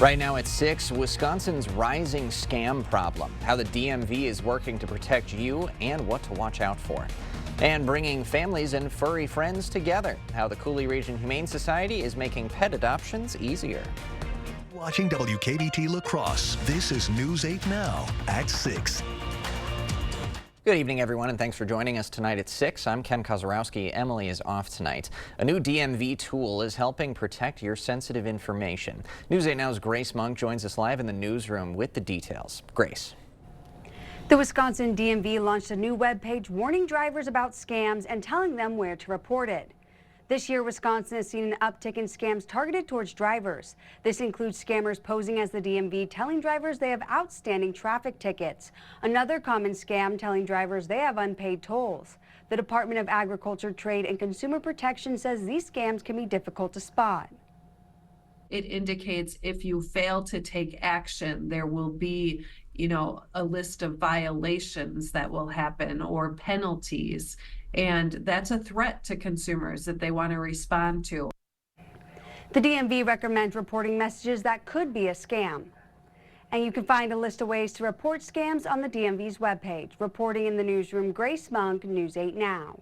Right now at 6, Wisconsin's rising scam problem, how the DMV is working to protect you and what to watch out for. And bringing families and furry friends together, how the Coulee Region Humane Society is making pet adoptions easier. Watching WKDT La Crosse, this is News 8 Now at 6. Good evening, everyone, and thanks for joining us tonight at 6. I'm Ken Kozarowski. Emily is off tonight. A new DMV tool is helping protect your sensitive information. News 8 Now's Grace Monk joins us live in the newsroom with the details. Grace. The Wisconsin DMV launched a new webpage warning drivers about scams and telling them where to report it. This year, Wisconsin has seen an uptick in scams targeted towards drivers. This includes scammers posing as the DMV, telling drivers they have outstanding traffic tickets. Another common scam telling drivers they have unpaid tolls. The Department of Agriculture, Trade, and Consumer Protection says these scams can be difficult to spot. It indicates if you fail to take action, there will be, a list of violations that will happen or penalties. And that's a threat to consumers that they want to respond to. The DMV recommends reporting messages that could be a scam. And you can find a list of ways to report scams on the DMV's webpage. Reporting in the newsroom, Grace Monk, News 8 Now.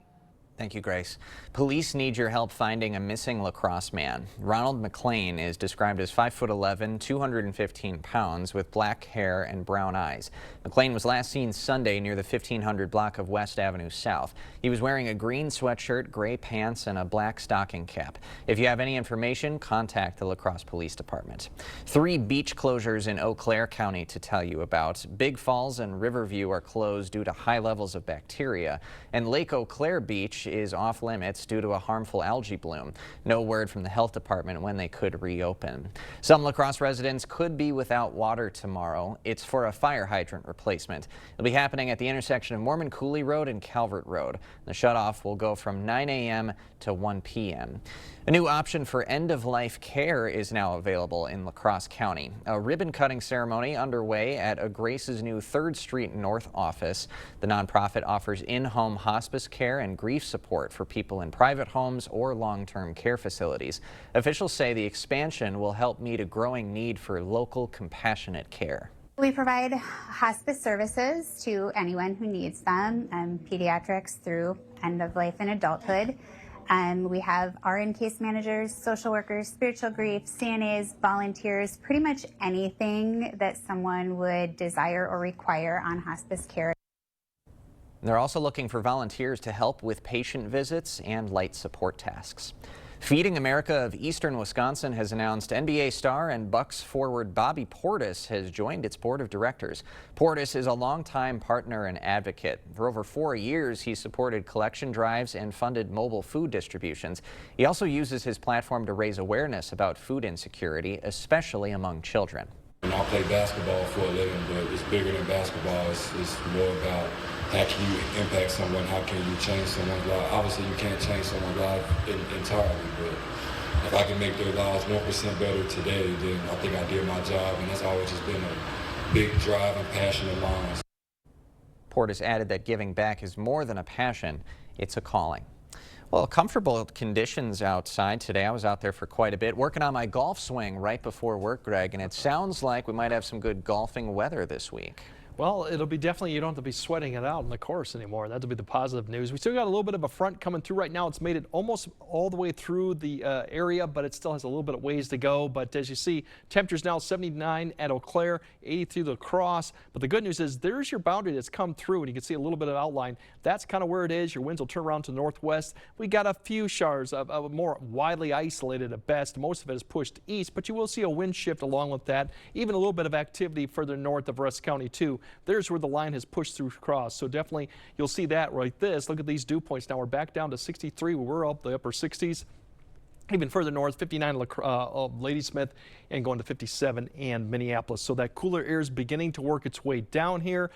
Thank you, Grace. Police need your help finding a missing La Crosse man. Ronald McLean is described as 5'11", 215 pounds, with black hair and brown eyes. McLean was last seen Sunday near the 1500 block of West Avenue South. He was wearing a green sweatshirt, gray pants, and a black stocking cap. If you have any information, contact the La Crosse Police Department. 3 beach closures in Eau Claire County to tell you about. Big Falls and Riverview are closed due to high levels of bacteria, and Lake Eau Claire Beach is off limits due to a harmful algae bloom. No word from the health department when they could reopen. Some La Crosse residents could be without water tomorrow. It's for a fire hydrant replacement. It'll be happening at the intersection of Mormon Coulee Road and Calvert Road. The shutoff will go from 9 a.m. to 1 p.m. A new option for end-of-life care is now available in La Crosse County. A ribbon-cutting ceremony underway at a Grace's new 3rd Street North office. The nonprofit offers in-home hospice care and grief support for people in private homes or long-term care facilities. Officials say the expansion will help meet a growing need for local compassionate care. We provide hospice services to anyone who needs them, pediatrics through end of life and adulthood. We have RN case managers, social workers, spiritual grief, CNAs, volunteers, pretty much anything that someone would desire or require on hospice care. They're also looking for volunteers to help with patient visits and light support tasks. Feeding America of Eastern Wisconsin has announced NBA star and Bucks forward Bobby Portis has joined its board of directors. Portis is a longtime partner and advocate. For over 4 years, he supported collection drives and funded mobile food distributions. He also uses his platform to raise awareness about food insecurity, especially among children. I play basketball for a living, but it's bigger than basketball. It's more about how can you impact someone, how can you change someone's life. Obviously, you can't change someone's life entirely, but if I can make their lives 1% better today, then I think I did my job, and that's always just been a big drive and passion of mine. Portis added that giving back is more than a passion, it's a calling. Well, comfortable conditions outside today. I was out there for quite a bit, working on my golf swing right before work, Greg, and it sounds like we might have some good golfing weather this week. Well, it'll be definitely, you don't have to be sweating it out in the course anymore. That'll be the positive news. We still got a little bit of a front coming through right now. It's made it almost all the way through the area, but it still has a little bit of ways to go. But as you see, temperatures now 79 at Eau Claire, 83 La Crosse. But the good news is there's your boundary that's come through, and you can see a little bit of outline. That's kind of where it is. Your winds will turn around to the northwest. We got a few showers, more widely isolated at best. Most of it is pushed east, but you will see a wind shift along with that. Even a little bit of activity further north of Rusk County, too. There's where the line has pushed through across. So definitely you'll see that right this. Look at these dew points. Now we're back down to 63. We were up the upper 60s. Even further north, 59 Ladysmith and going to 57 and Minneapolis. So that cooler air is beginning to work its way down here.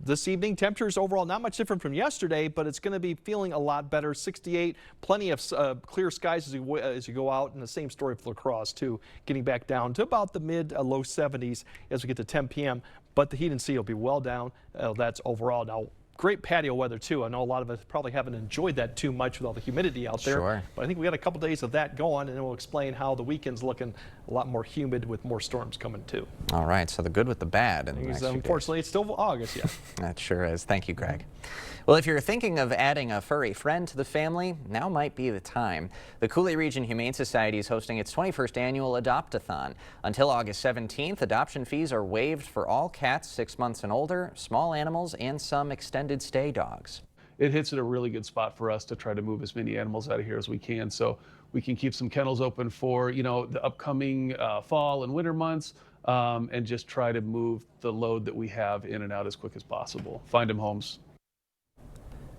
This evening, temperatures overall not much different from yesterday, but it's going to be feeling a lot better. 68, plenty of clear skies as you go out, and the same story for La Crosse too, getting back down to about the mid-low 70s as we get to 10 p.m. But the heat and sea will be well down. That's overall. Now, great patio weather too. I know a lot of us probably haven't enjoyed that too much with all the humidity out there. Sure. But I think we got a couple days of that going, and then we'll explain how the weekend's looking a lot more humid with more storms coming too. All right, so the good with the bad. And Unfortunately, it's still August, yeah. That sure is. Thank you, Greg. Well, if you're thinking of adding a furry friend to the family, now might be the time. The Cooley Region Humane Society is hosting its 21st annual Adopt-a-thon. Until August 17th, adoption fees are waived for all cats 6 months and older, small animals, and some extended stay dogs. It hits at a really good spot for us to try to move as many animals out of here as we can, so we can keep some kennels open for, you know, the upcoming fall and winter months, and just try to move the load that we have in and out as quick as possible. Find them homes.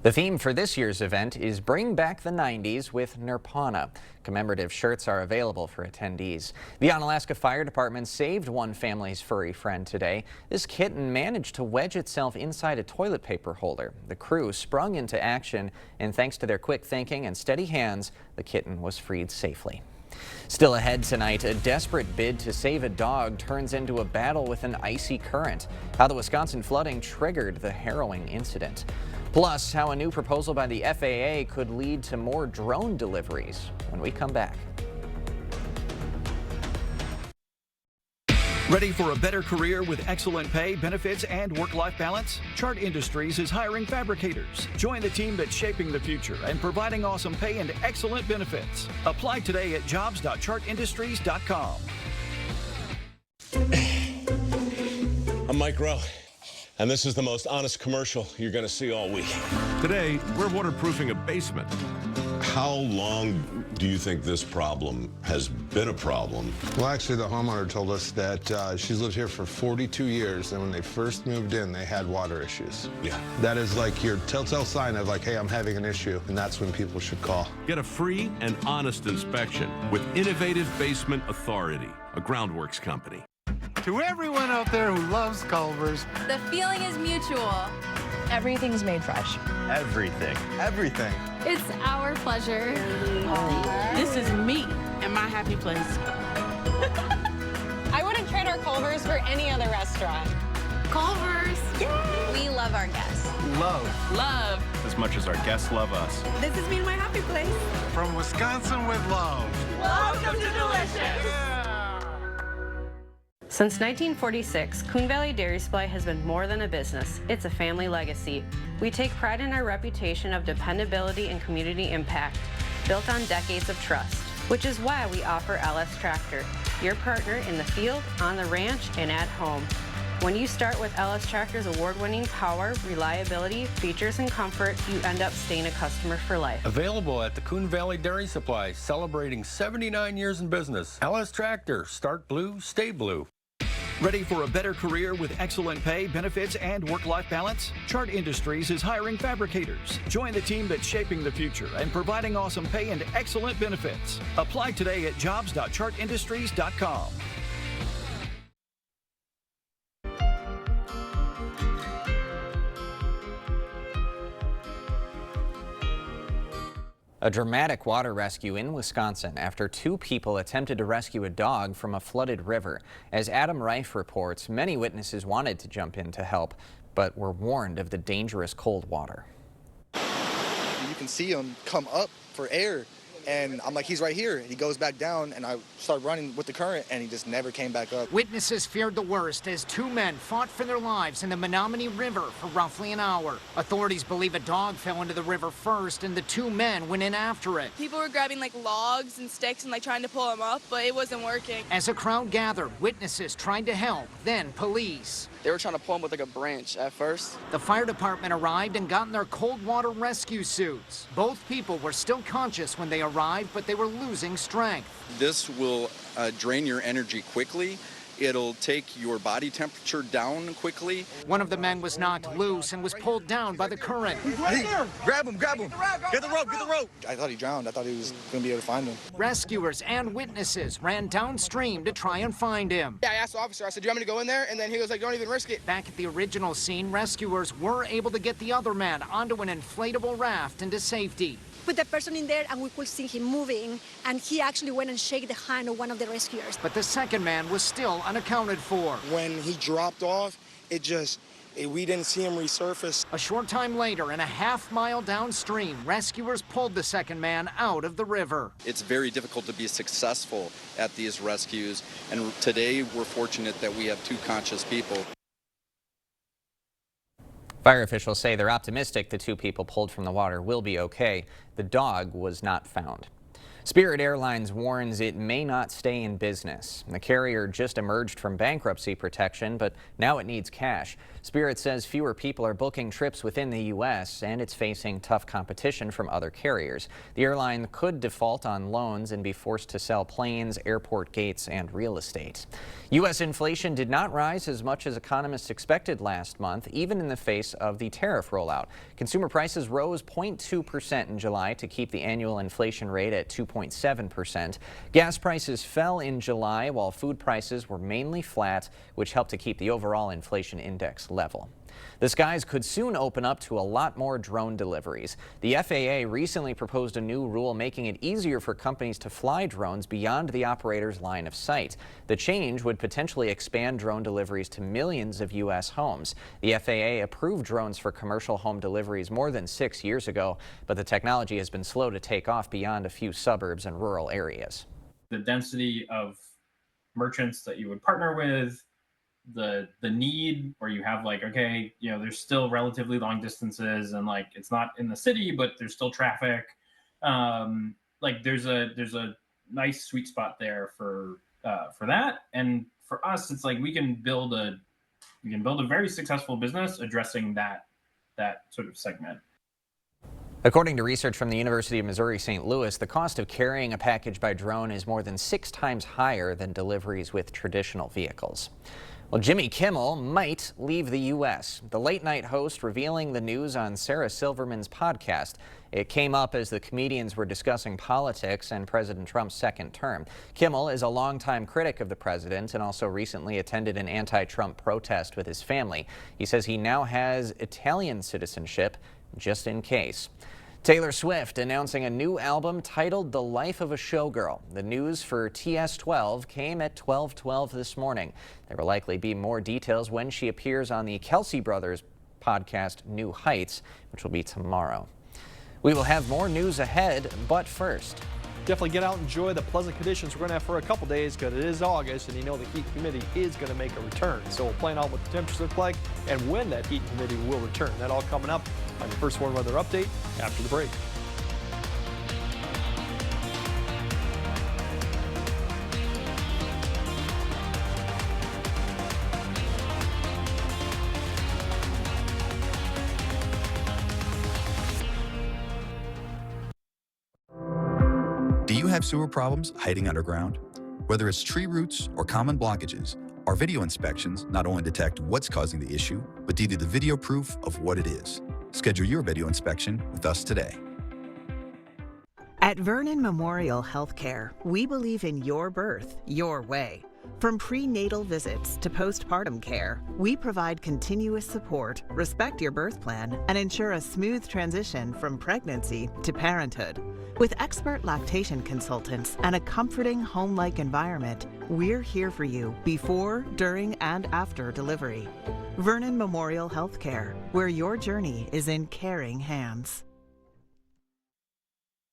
The theme for this year's event is Bring Back the 90s with Nirpana. Commemorative shirts are available for attendees. The Onalaska Fire Department saved one family's furry friend today. This kitten managed to wedge itself inside a toilet paper holder. The crew sprung into action, and thanks to their quick thinking and steady hands, the kitten was freed safely. Still ahead tonight, a desperate bid to save a dog turns into a battle with an icy current. How the Wisconsin flooding triggered the harrowing incident. Plus, how a new proposal by the FAA could lead to more drone deliveries when we come back. Ready for a better career with excellent pay, benefits, and work-life balance? Chart Industries is hiring fabricators. Join the team that's shaping the future and providing awesome pay and excellent benefits. Apply today at jobs.chartindustries.com. I'm Mike Rowe, and this is the most honest commercial you're going to see all week. Today, we're waterproofing a basement. How long do you think this problem has been a problem? Well, actually, the homeowner told us that she's lived here for 42 years, and when they first moved in, they had water issues. Yeah. That is like your telltale sign of like, hey, I'm having an issue, and that's when people should call. Get a free and honest inspection with Innovative Basement Authority, a Groundworks company. To everyone out there who loves Culver's, the feeling is mutual. Everything's made fresh. Everything. Everything. It's our pleasure. This is me and my happy place. I wouldn't trade our Culver's for any other restaurant. Culver's. Yay! We love our guests. Love. As much as our guests love us. This is me and my happy place. From Wisconsin with love. Welcome to Delicious. Yeah. Since 1946, Coon Valley Dairy Supply has been more than a business. It's a family legacy. We take pride in our reputation of dependability and community impact, built on decades of trust, which is why we offer LS Tractor, your partner in the field, on the ranch, and at home. When you start with LS Tractor's award-winning power, reliability, features, and comfort, you end up staying a customer for life. Available at the Coon Valley Dairy Supply, celebrating 79 years in business. LS Tractor, start blue, stay blue. Ready for a better career with excellent pay, benefits, and work-life balance? Chart Industries is hiring fabricators. Join the team that's shaping the future and providing awesome pay and excellent benefits. Apply today at jobs.chartindustries.com. A dramatic water rescue in Wisconsin after two people attempted to rescue a dog from a flooded river. As Adam Reif reports, many witnesses wanted to jump in to help, but were warned of the dangerous cold water. You can see him come up for air, and I'm like, he's right here. He goes back down, and I start running with the current, and he just never came back up. Witnesses feared the worst as two men fought for their lives in the Menominee River for roughly an hour. Authorities believe a dog fell into the river first, and the two men went in after it. People were grabbing like logs and sticks and like trying to pull him up, but it wasn't working. As a crowd gathered, witnesses tried to help, then police. They were trying to pull him with like a branch at first. The fire department arrived and got in their cold water rescue suits. Both people were still conscious when they arrived, but they were losing strength. This will drain your energy quickly. It'll take your body temperature down quickly. One of the men was knocked loose and was pulled down by the current. Hey, grab him, grab him. Get the rope, get the rope. I thought he drowned. I thought he was going to be able to find him. Rescuers and witnesses ran downstream to try and find him. Yeah, I asked the officer, I said, do you want me to go in there? And then he was like, don't even risk it. Back at the original scene, rescuers were able to get the other man onto an inflatable raft into safety. Put the person in there and we could see him moving, and he actually went and shook the hand of one of the rescuers. But the second man was still unaccounted for. When he dropped off, it just We didn't see him resurface. A short time later, and a half-mile downstream, rescuers pulled the second man out of the river. It's very difficult to be successful at these rescues, and today we're fortunate that we have 2 conscious people. Fire officials say they're optimistic the 2 people pulled from the water will be okay. The dog was not found. Spirit Airlines warns it may not stay in business. The carrier just emerged from bankruptcy protection, but now it needs cash. Spirit says fewer people are booking trips within the U.S., and it's facing tough competition from other carriers. The airline could default on loans and be forced to sell planes, airport gates, and real estate. U.S. inflation did not rise as much as economists expected last month, even in the face of the tariff rollout. Consumer prices rose 0.2% in July to keep the annual inflation rate at 2.7%. Gas prices fell in July, while food prices were mainly flat, which helped to keep the overall inflation index level. The skies could soon open up to a lot more drone deliveries. The FAA recently proposed a new rule making it easier for companies to fly drones beyond the operator's line of sight. The change would potentially expand drone deliveries to millions of U.S. homes. The FAA approved drones for commercial home deliveries more than 6 years ago, but the technology has been slow to take off beyond a few suburbs and rural areas. The density of merchants that you would partner with, the need where you have like, okay, you know, there's still relatively long distances and like it's not in the city, but there's still traffic. Like there's a nice sweet spot there for that. And for us, it's like we can build a very successful business addressing that sort of segment. According to research from the University of Missouri St. Louis, the cost of carrying a package by drone is more than 6 times higher than deliveries with traditional vehicles. Well, Jimmy Kimmel might leave the U.S. The late-night host revealing the news on Sarah Silverman's podcast. It came up as the comedians were discussing politics and President Trump's second term. Kimmel is a longtime critic of the president and also recently attended an anti-Trump protest with his family. He says he now has Italian citizenship, just in case. Taylor Swift announcing a new album titled The Life of a Showgirl. The news for TS12 came at 12:12 this morning. There will likely be more details when she appears on the Kelsey Brothers podcast New Heights, which will be tomorrow. We will have more news ahead, but first, definitely get out and enjoy the pleasant conditions we're going to have for a couple days because it is August and you know the heat humidity is going to make a return. So we'll plan out what the temperatures look like and when that heat and humidity will return. That all coming up on your First Warn Weather Update after the break. Do you have sewer problems hiding underground? Whether it's tree roots or common blockages, our video inspections not only detect what's causing the issue, but give you the video proof of what it is. Schedule your video inspection with us today. At Vernon Memorial Healthcare, we believe in your birth, your way. From prenatal visits to postpartum care, we provide continuous support, respect your birth plan, and ensure a smooth transition from pregnancy to parenthood. With expert lactation consultants and a comforting home-like environment, we're here for you before, during, and after delivery. Vernon Memorial Healthcare, where your journey is in caring hands.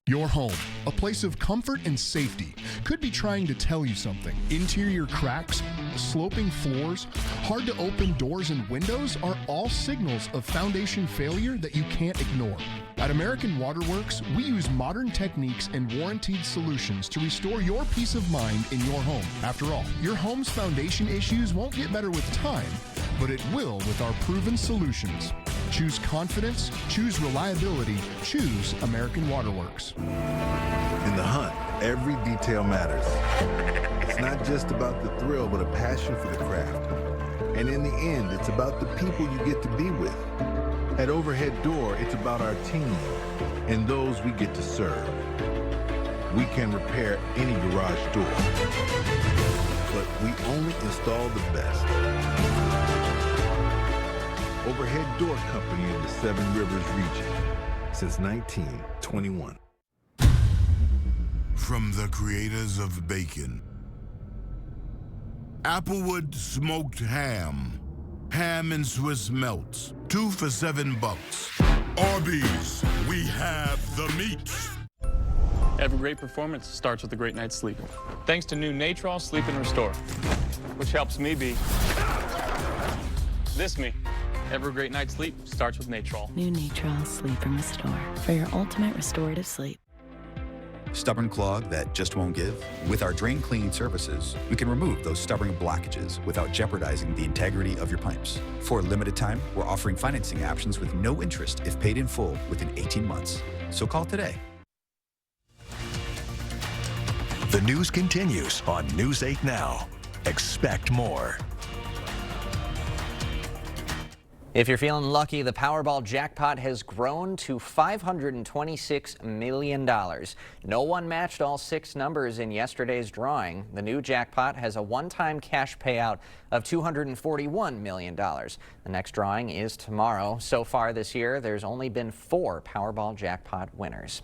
Your home, a place of comfort and safety, could be trying to tell you something. Interior cracks, sloping floors, hard to open doors and windows are all signals of foundation failure that you can't ignore. At American Waterworks, we use modern techniques and warranted solutions to restore your peace of mind in your home. After all, your home's foundation issues won't get better with time, but it will with our proven solutions. Choose confidence, choose reliability, choose American Waterworks. In the hunt, every detail matters. It's not just about the thrill, but a passion for the craft. And in the end, it's about the people you get to be with. At Overhead Door, it's about our team and those we get to serve. We can repair any garage door, but we only install the best. Overhead Door Company of the Seven Rivers region since 1921. From the creators of bacon, Applewood smoked ham, Ham and Swiss melts, 2 for $7. Arby's, we have the meats. Every great performance starts with a great night's sleep. Thanks to new Natrol Sleep and Restore, which helps me be this me. Every great night's sleep starts with Natrol. New Natrol Sleep and Restore for your ultimate restorative sleep. Stubborn clog that just won't give? With our drain cleaning services, we can remove those stubborn blockages without jeopardizing the integrity of your pipes. For a limited time, we're offering financing options with no interest if paid in full within 18 months. So call today. The news continues on News 8 Now. Expect more. If you're feeling lucky, the Powerball jackpot has grown to $526 million. No one matched all 6 numbers in yesterday's drawing. The new jackpot has a one-time cash payout of $241 million. The next drawing is tomorrow. So far this year, there's only been 4 Powerball jackpot winners.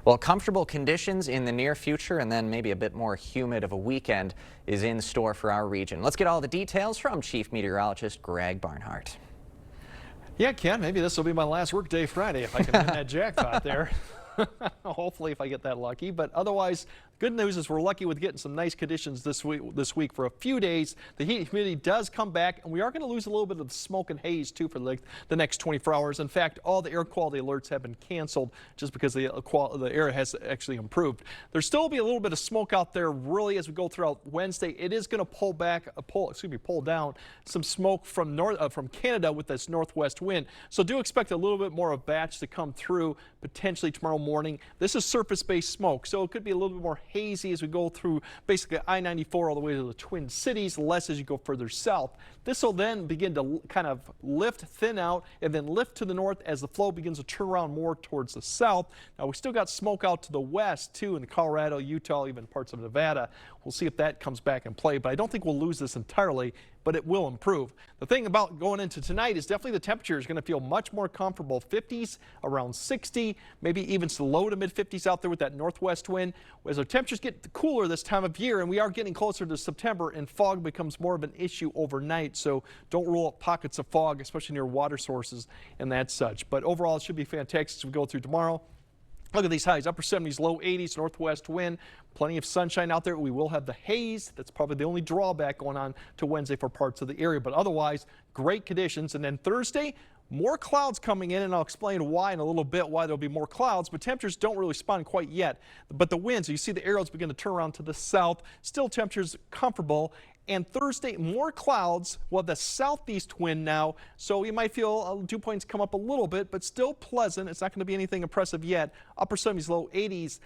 Well, comfortable conditions in the near future and then maybe a bit more humid of a weekend is in store for our region. Let's get all the details from Chief Meteorologist Greg Barnhart. Yeah, Ken, maybe this will be my last workday Friday if I can win that jackpot there. Hopefully if I get that lucky, but otherwise, good news is we're lucky with getting some nice conditions this week for a few days. The heat and humidity does come back, and we are going to lose a little bit of the smoke and haze too for the next 24 hours. In fact, all the air quality alerts have been canceled just because the air has actually improved. There'll still be a little bit of smoke out there really as we go throughout Wednesday. It is going to pull down some smoke from Canada with this northwest wind. So do expect a little bit more of a batch to come through potentially tomorrow morning. This is surface-based smoke, so it could be a little bit more hazy as we go through basically I-94 all the way to the Twin Cities, less as you go further south. This will then begin to kind of lift, thin out, and then lift to the north as the flow begins to turn around more towards the south. Now, we still got smoke out to the west, too, in Colorado, Utah, even parts of Nevada. We'll see if that comes back in play, but I don't think we'll lose this entirely, but it will improve. The thing about going into tonight is definitely the temperature is going to feel much more comfortable. 50s, around 60, maybe even low to mid 50s out there with that northwest wind. As our temperatures get cooler this time of year, and we are getting closer to September, and fog becomes more of an issue overnight, so don't rule out pockets of fog, especially near water sources and that such. But overall, it should be fantastic as we go through tomorrow. Look at these highs, upper 70s, low 80s, northwest wind, plenty of sunshine out there. We will have the haze. That's probably the only drawback going on to Wednesday for parts of the area, but otherwise, great conditions. And then Thursday, more clouds coming in, and I'll explain why in a little bit, why there'll be more clouds, but temperatures don't really respond quite yet. But the winds, you see the arrows begin to turn around to the south, still temperatures comfortable. And Thursday, more clouds. Well, the southeast wind now, so you might feel dew points come up a little bit, but still pleasant. It's not going to be anything impressive yet. Upper 70s, low 80s.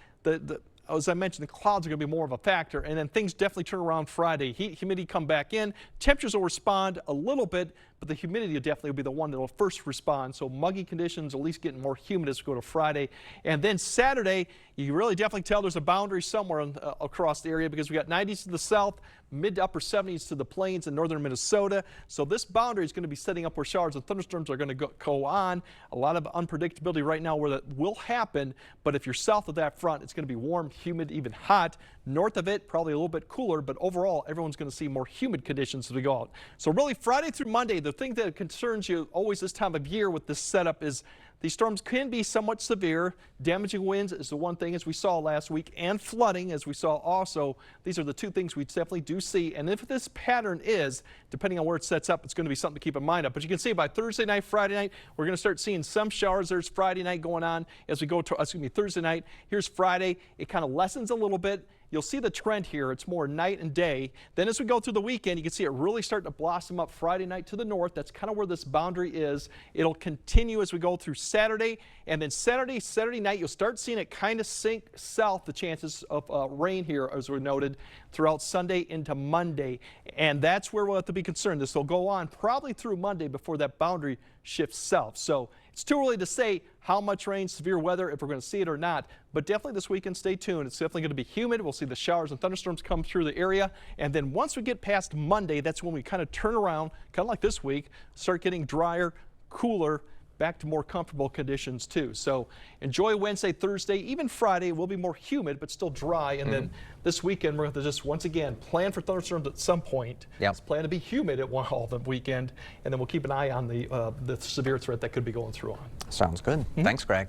As I mentioned, the clouds are going to be more of a factor, and then things definitely turn around Friday. Heat, humidity come back in. Temperatures will respond a little bit, but the humidity will definitely be the one that will first respond. So muggy conditions, at least getting more humid as we go to Friday. And then Saturday, you really definitely tell there's a boundary somewhere across the area because we got 90s to the south, mid to upper 70s to the plains in northern Minnesota. So this boundary is going to be setting up where showers and thunderstorms are going to go on. A lot of unpredictability right now where that will happen, but if you're south of that front, it's going to be warm, humid, even hot. North of it, probably a little bit cooler, but overall, everyone's going to see more humid conditions as we go out. So really, Friday through Monday, the thing that concerns you always this time of year with this setup is these storms can be somewhat severe. Damaging winds is the one thing as we saw last week, and flooding as we saw also. These are the two things we definitely do see. And if this pattern is, depending on where it sets up, it's going to be something to keep in mind of. But you can see by Thursday night, Friday night, we're going to start seeing some showers. There's Friday night going on as we go to, Thursday night. Here's Friday. It kind of lessens a little bit. You'll see the trend here. It's more night and day. Then as we go through the weekend, you can see it really starting to blossom up Friday night to the north. That's kind of where this boundary is. It'll continue as we go through Saturday. And then Saturday night, you'll start seeing it kind of sink south, the chances of rain here, as we noted, throughout Sunday into Monday. And that's where we'll have to be concerned. This will go on probably through Monday before that boundary shifts south. So it's too early to say how much rain, severe weather, if we're going to see it or not. But definitely this weekend, stay tuned. It's definitely going to be humid. We'll see the showers and thunderstorms come through the area. And then once we get past Monday, that's when we kind of turn around, kind of like this week, start getting drier, cooler, back to more comfortable conditions too. So enjoy Wednesday, Thursday, even Friday. Will be more humid but still dry. And then this weekend we're going to just once again plan for thunderstorms at some point. It's planned to be humid at all the weekend, and then we'll keep an eye on the severe threat that could be going through on. Sounds good. Thanks, Greg.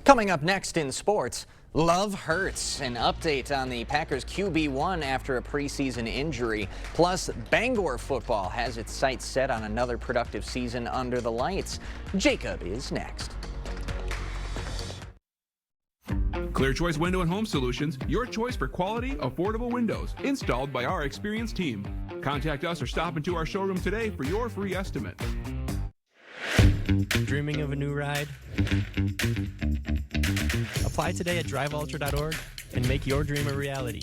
Coming up next in sports, love hurts. An update on the Packers QB1 after a preseason injury. Plus, Bangor football has its sights set on another productive season under the lights. Jacob is next. Clear Choice Window and Home Solutions, your choice for quality, affordable windows, installed by our experienced team. Contact us or stop into our showroom today for your free estimate. Dreaming of a new ride? Apply today at driveultra.org and make your dream a reality.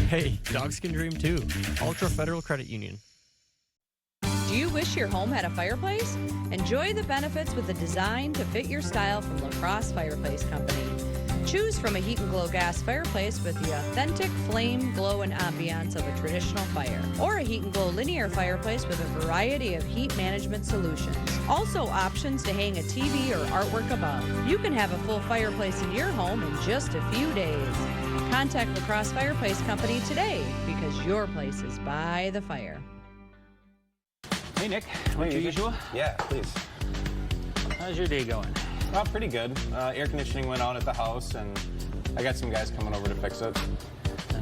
Hey, dogs can dream too. Ultra Federal Credit Union. Do you wish your home had a fireplace? Enjoy the benefits with a design to fit your style from LaCrosse Fireplace Company. Choose from a Heat and Glow gas fireplace with the authentic flame, glow, and ambiance of a traditional fire, or a Heat and Glow linear fireplace with a variety of heat management solutions. Also options to hang a TV or artwork above. You can have a full fireplace in your home in just a few days. Contact LaCrosse Fireplace Company today because your place is by the fire. Hey Nick, want your usual? Yeah, please. How's your day going? Oh, pretty good. Air conditioning went out at the house, and I got some guys coming over to fix it.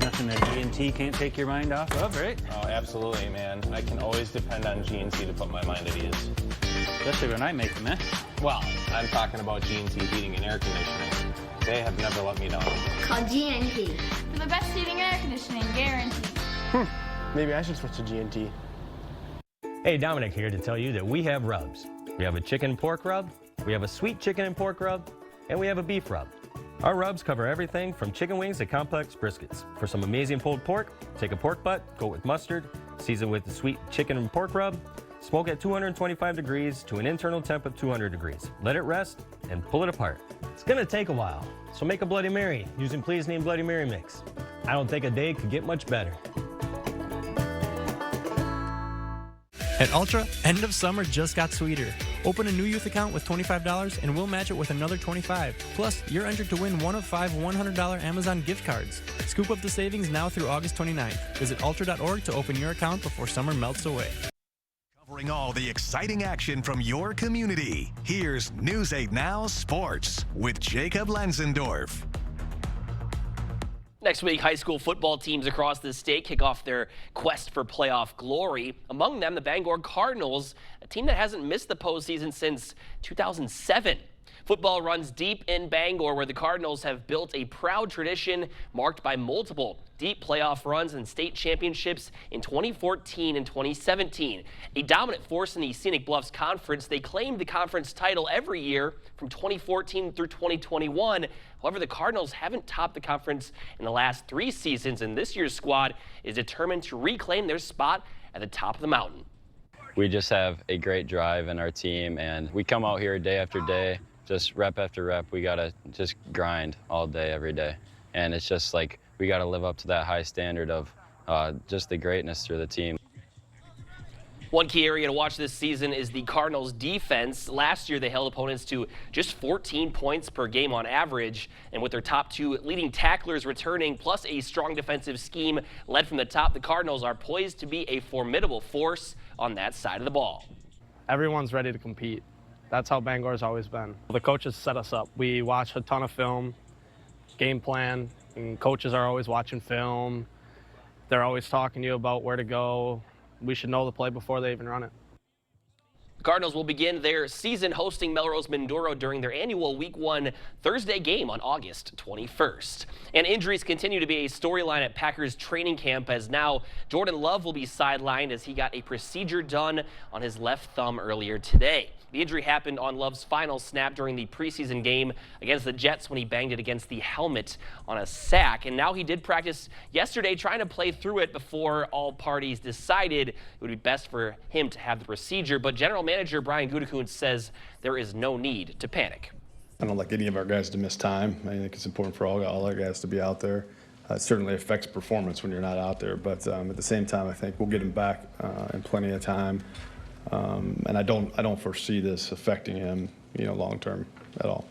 Nothing that GNT can't take your mind off of, right? Oh, absolutely, man. I can always depend on GNC to put my mind at ease. Especially when I make them, eh? Well, I'm talking about GNC heating and air conditioning. They have never let me down. Call GNT. For the best heating and air conditioning, guaranteed. Maybe I should switch to GNT. Hey, Dominic here to tell you that we have rubs. We have a chicken pork rub, we have a sweet chicken and pork rub, and we have a beef rub. Our rubs cover everything from chicken wings to complex briskets. For some amazing pulled pork, take a pork butt, go with mustard, season with the sweet chicken and pork rub, smoke at 225 degrees to an internal temp of 200 degrees. Let it rest and pull it apart. It's gonna take a while, so make a Bloody Mary using Please Name Bloody Mary mix. I don't think a day could get much better. At Ultra, end of summer just got sweeter. Open a new youth account with $25 and we'll match it with another $25. Plus, you're entered to win one of 5 $100 Amazon gift cards. Scoop up the savings now through August 29th. Visit ultra.org to open your account before summer melts away. Covering all the exciting action from your community, here's News 8 Now Sports with Jacob Lenzendorf. Next week, high school football teams across the state kick off their quest for playoff glory. Among them, the Bangor Cardinals, a team that hasn't missed the postseason since 2007. Football runs deep in Bangor, where the Cardinals have built a proud tradition marked by multiple deep playoff runs and state championships in 2014 and 2017. A dominant force in the Scenic Bluffs Conference, they claimed the conference title every year from 2014 through 2021. However, the Cardinals haven't topped the conference in the last 3 seasons, and this year's squad is determined to reclaim their spot at the top of the mountain. We just have a great drive in our team, and we come out here day after day, just rep after rep. We gotta just grind all day, every day. And it's just like, we gotta live up to that high standard of just the greatness through the team. One key area to watch this season is the Cardinals' defense. Last year, they held opponents to just 14 points per game on average, and with their top 2 leading tacklers returning, plus a strong defensive scheme led from the top, the Cardinals are poised to be a formidable force on that side of the ball. Everyone's ready to compete. That's how Bangor's always been. The coaches set us up. We watch a ton of film, game plan, and coaches are always watching film. They're always talking to you about where to go. We should know the play before they even run it. The Cardinals will begin their season hosting Melrose Mindoro during their annual Week 1 Thursday game on August 21st. And injuries continue to be a storyline at Packers training camp, as now Jordan Love will be sidelined as he got a procedure done on his left thumb earlier today. The injury happened on Love's final snap during the preseason game against the Jets when he banged it against the helmet on a sack. And now he did practice yesterday trying to play through it before all parties decided it would be best for him to have the procedure. But General Manager Brian Gutekunst says there is no need to panic. I don't like any of our guys to miss time. I think it's important for all our guys to be out there. It certainly affects performance when you're not out there. But at the same time, I think we'll get him back in plenty of time. And I don't foresee this affecting him, long term at all.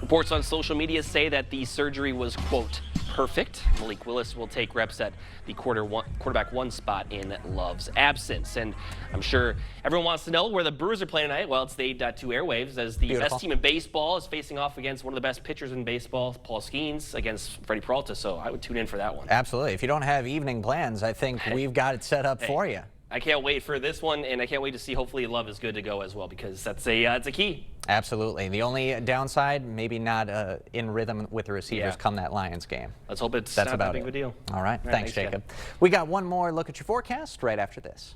Reports on social media say that the surgery was, quote, perfect. Malik Willis will take reps at the quarterback one spot in Love's absence. And I'm sure everyone wants to know where the Brewers are playing tonight. Well, it's the 8.2 airwaves as the best team in baseball is facing off against one of the best pitchers in baseball, Paul Skeens, against Freddie Peralta. So I would tune in for that one. Absolutely. If you don't have evening plans, I think we've got it set up for you. I can't wait for this one, and I can't wait to see hopefully Love is good to go as well, because that's it's a key. Absolutely. The only downside, maybe not in rhythm with the receivers come that Lions game. Let's hope it's that's not about that big of a deal. All right. Thanks, Jacob. We got one more look at your forecast right after this.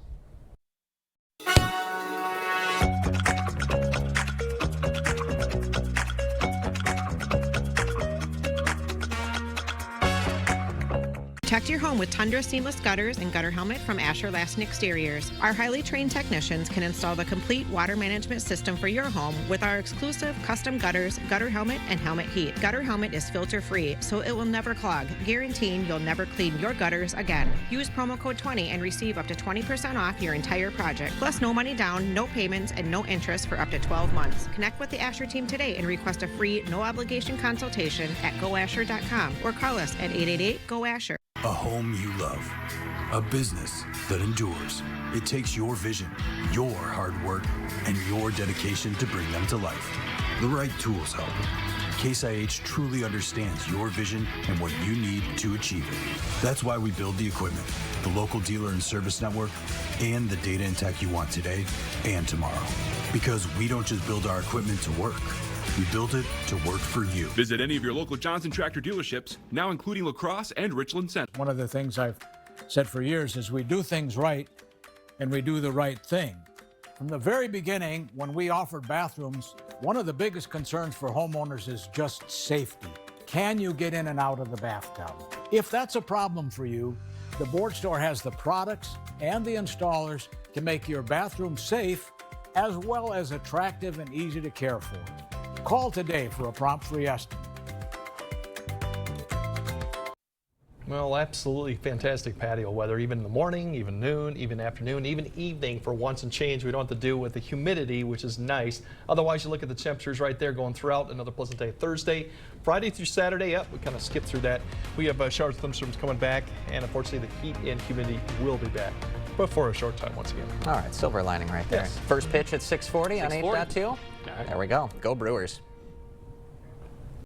Protect your home with Tundra seamless gutters and gutter helmet from Asher Lastin Exteriors. Our highly trained technicians can install the complete water management system for your home with our exclusive custom gutters, gutter helmet, and helmet heat. Gutter helmet is filter free, so it will never clog, guaranteeing you'll never clean your gutters again. Use promo code 20 and receive up to 20% off your entire project. Plus no money down, no payments, and no interest for up to 12 months. Connect with the Asher team today and request a free, no obligation consultation at goasher.com or call us at 888-GO-ASHER. A home you love. A business that endures. It takes your vision, your hard work, and your dedication to bring them to life. The right tools help. Case IH truly understands your vision and what you need to achieve it. That's why we build the equipment, the local dealer and service network, and the data and tech you want today and tomorrow. Because we don't just build our equipment to work. We built it to work for you. Visit any of your local Johnson Tractor dealerships, now including La Crosse and Richland Center. One of the things I've said for years is we do things right and we do the right thing. From the very beginning, when we offered bathrooms, one of the biggest concerns for homeowners is just safety. Can you get in and out of the bathtub? If that's a problem for you, the Board Store has the products and the installers to make your bathroom safe as well as attractive and easy to care for. Call today for a prompt free estimate. Well, absolutely fantastic patio weather, even in the morning, even noon, even afternoon, even evening for once and change. We don't have to deal with the humidity, which is nice. Otherwise, you look at the temperatures right there going throughout. Another pleasant day Thursday. Friday through Saturday, we kind of skipped through that. We have showers, thunderstorms coming back, and unfortunately, the heat and humidity will be back, but for a short time once again. All right, silver lining right there. Yes. First pitch at 6:40 on 8.2. Right. There we go. Go Brewers.